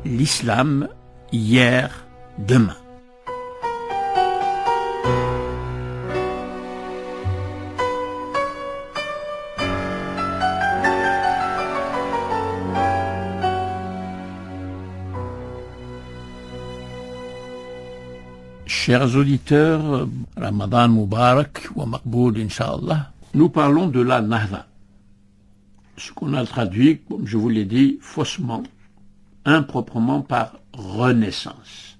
l'islam hier, demain. Chers auditeurs, Ramadan Mubarak wa Maqboul Inch'Allah, nous parlons de la Nahda. Ce qu'on a traduit, comme je vous l'ai dit, faussement, improprement par renaissance.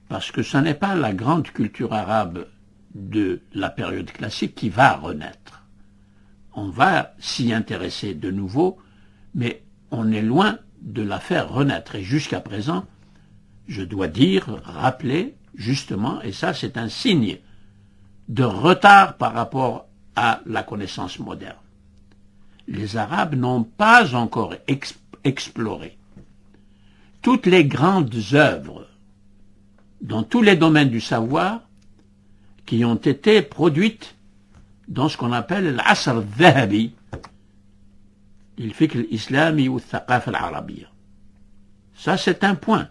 Parce que ce n'est pas la grande culture arabe de la période classique qui va renaître. On va s'y intéresser de nouveau, mais on est loin de la faire renaître. Et jusqu'à présent, je dois dire, rappeler, justement, et ça c'est un signe de retard par rapport à la connaissance moderne. Les Arabes n'ont pas encore exploré toutes les grandes œuvres dans tous les domaines du savoir qui ont été produites dans ce qu'on appelle l'Asr al-Dhahabi, al-Fikr al-Islami ou al-Thaqafa al-Arabiyya. Ça c'est un point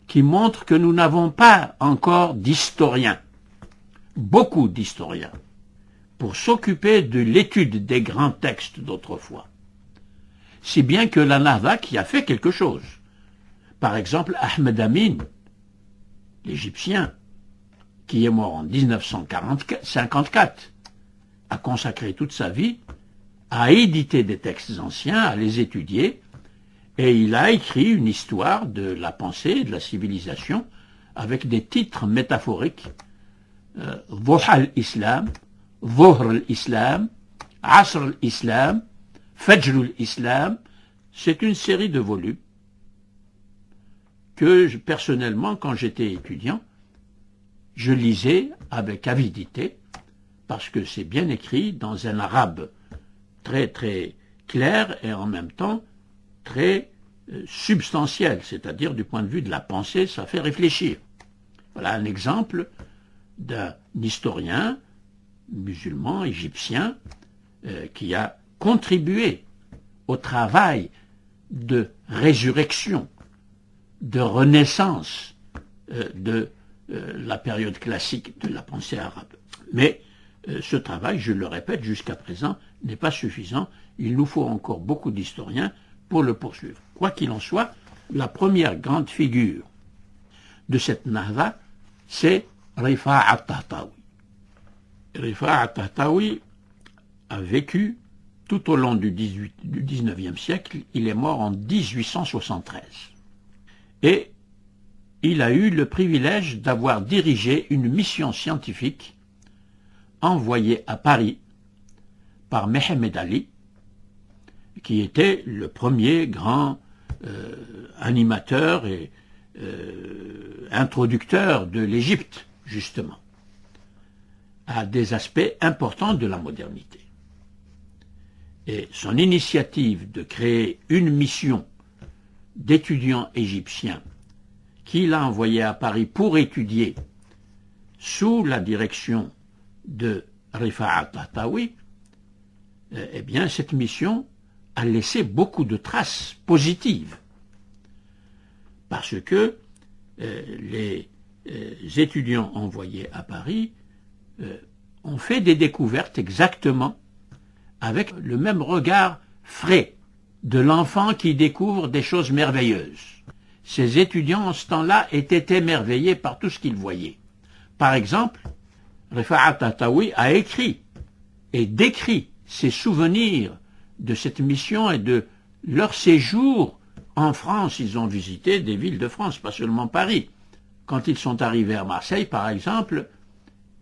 qui montre que nous n'avons pas encore d'historiens, beaucoup d'historiens, pour s'occuper de l'étude des grands textes d'autrefois. Si bien que la Nahda qui a fait quelque chose. Par exemple, Ahmed Amin, l'Égyptien, qui est mort en 1954, a consacré toute sa vie à éditer des textes anciens, à les étudier, et il a écrit une histoire de la pensée et de la civilisation avec des titres métaphoriques. Dhuha al-Islam, Dhuhr al-Islam, Asr al-Islam, Fajr al-Islam. C'est une série de volumes que personnellement, quand j'étais étudiant, je lisais avec avidité parce que c'est bien écrit dans un arabe très très clair et en même temps très substantiel, c'est-à-dire du point de vue de la pensée, ça fait réfléchir. Voilà un exemple d'un historien musulman, égyptien, qui a contribué au travail de résurrection, de renaissance de la période classique de la pensée arabe. Mais ce travail, je le répète, jusqu'à présent, n'est pas suffisant. Il nous faut encore beaucoup d'historiens pour le poursuivre. Quoi qu'il en soit, la première grande figure de cette Nahda, c'est Rifa'a al-Tahtawi. Rifa'a al-Tahtawi a vécu tout au long du 19e siècle. Il est mort en 1873. Et il a eu le privilège d'avoir dirigé une mission scientifique envoyée à Paris par Mehemet Ali, qui était le premier grand animateur et introducteur de l'Égypte, justement, à des aspects importants de la modernité. Et son initiative de créer une mission d'étudiants égyptiens qu'il a envoyé à Paris pour étudier sous la direction de Rifa'a al-Tahtawi, eh bien cette mission a laissé beaucoup de traces positives parce que les étudiants envoyés à Paris ont fait des découvertes exactement avec le même regard frais de l'enfant qui découvre des choses merveilleuses. Ces étudiants en ce temps-là étaient émerveillés par tout ce qu'ils voyaient. Par exemple, Rifa'a al-Tahtawi a écrit et décrit ses souvenirs de cette mission et de leur séjour en France. Ils ont visité des villes de France, pas seulement Paris. Quand ils sont arrivés à Marseille, par exemple,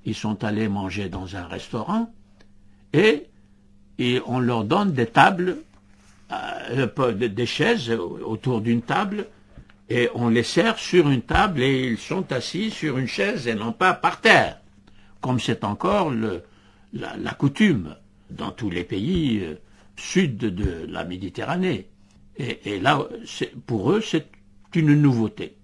ils sont allés manger dans un restaurant et on leur donne des tables, des chaises autour d'une table, et on les sert sur une table et ils sont assis sur une chaise et non pas par terre, comme c'est encore la coutume dans tous les pays sud de la Méditerranée. Et là, pour eux, c'est une nouveauté.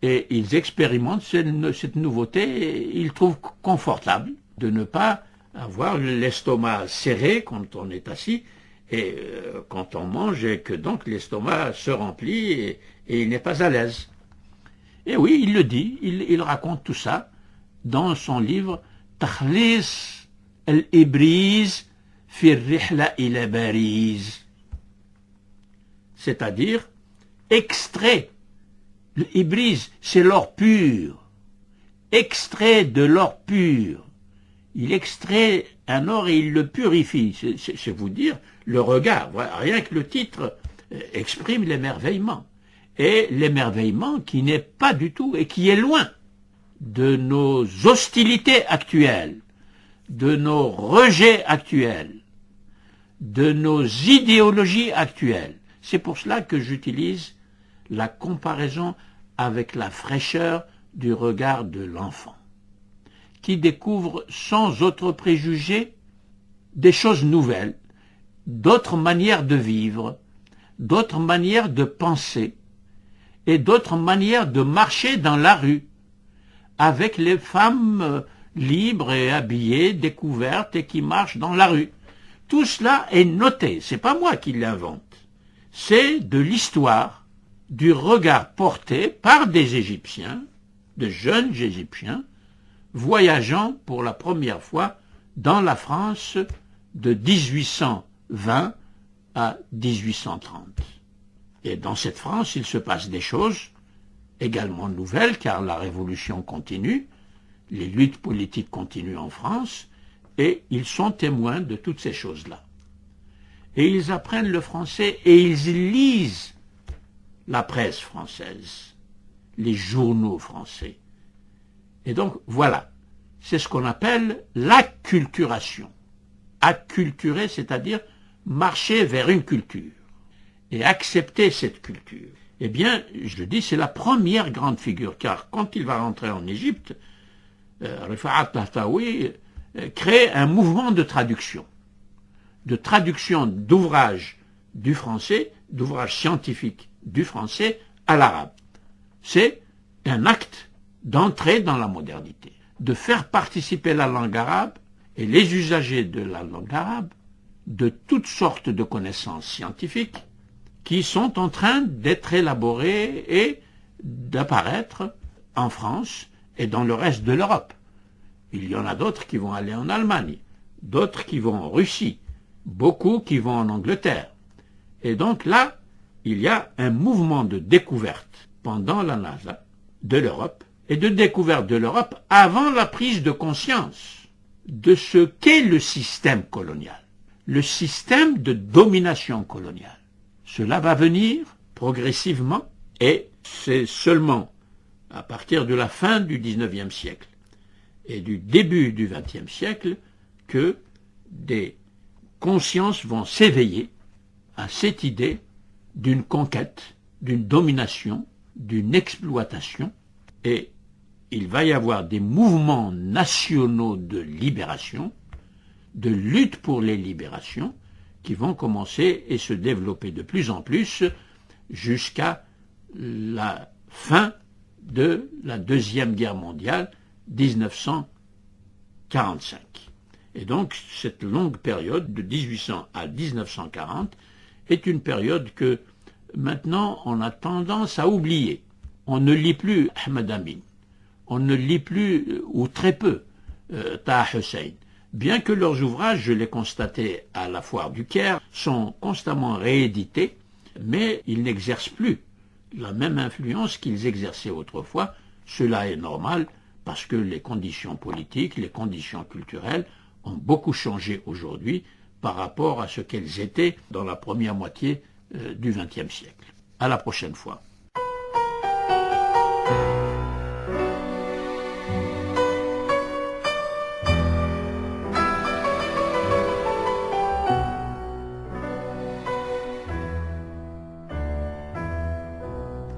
Et ils expérimentent cette nouveauté et ils trouvent confortable de ne pas avoir l'estomac serré quand on est assis Et quand on mange, et que donc l'estomac se remplit et il n'est pas à l'aise. Et oui, il le dit, il raconte tout ça dans son livre Takhlis al-Ibriz fi rihla ila Bariz, c'est-à-dire extrait. Le Ibriz, c'est l'or pur. Extrait de l'or pur. Il extrait un or et il le purifie. C'est vous dire le regard. Voilà, rien que le titre exprime l'émerveillement. Et l'émerveillement qui n'est pas du tout et qui est loin de nos hostilités actuelles, de nos rejets actuels, de nos idéologies actuelles. C'est pour cela que j'utilise la comparaison avec la fraîcheur du regard de l'enfant, qui découvre sans autre préjugé des choses nouvelles, d'autres manières de vivre, d'autres manières de penser et d'autres manières de marcher dans la rue, avec les femmes libres et habillées, découvertes et qui marchent dans la rue. Tout cela est noté, c'est pas moi qui l'invente, c'est de l'histoire, du regard porté par des Égyptiens, de jeunes Égyptiens, voyageant pour la première fois dans la France de 1820 à 1830. Et dans cette France, il se passe des choses également nouvelles, car la révolution continue, les luttes politiques continuent en France, et ils sont témoins de toutes ces choses-là. Et ils apprennent le français et ils lisent la presse française, les journaux français. Et donc, voilà, c'est ce qu'on appelle l'acculturation. Acculturer, c'est-à-dire marcher vers une culture et accepter cette culture. Eh bien, je dis, c'est la première grande figure, car quand il va rentrer en Égypte, Rifa'at Tahtawi crée un mouvement de traduction d'ouvrages du français, d'ouvrages scientifiques du français à l'arabe. C'est un acte d'entrée dans la modernité, de faire participer la langue arabe et les usagers de la langue arabe de toutes sortes de connaissances scientifiques qui sont en train d'être élaborées et d'apparaître en France et dans le reste de l'Europe. Il y en a d'autres qui vont aller en Allemagne, d'autres qui vont en Russie, beaucoup qui vont en Angleterre. Et donc là, il y a un mouvement de découverte pendant la NASA de l'Europe et de découverte de l'Europe avant la prise de conscience de ce qu'est le système colonial, le système de domination coloniale. Cela va venir progressivement et c'est seulement à partir de la fin du XIXe siècle et du début du XXe siècle que des consciences vont s'éveiller à cette idée d'une conquête, d'une domination, d'une exploitation, et il va y avoir des mouvements nationaux de libération, de lutte pour les libérations, qui vont commencer et se développer de plus en plus jusqu'à la fin de la Deuxième Guerre mondiale, 1945. Et donc, cette longue période, de 1800 à 1940, est une période que, maintenant, on a tendance à oublier. On ne lit plus Ahmed Amin, on ne lit plus, ou très peu, Taha Hussein. Bien que leurs ouvrages, je l'ai constaté à la foire du Caire, sont constamment réédités, mais ils n'exercent plus la même influence qu'ils exerçaient autrefois. Cela est normal, parce que les conditions politiques, les conditions culturelles ont beaucoup changé aujourd'hui par rapport à ce qu'elles étaient dans la première moitié du XXe siècle. À la prochaine fois.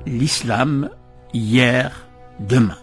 L'islam, hier, demain.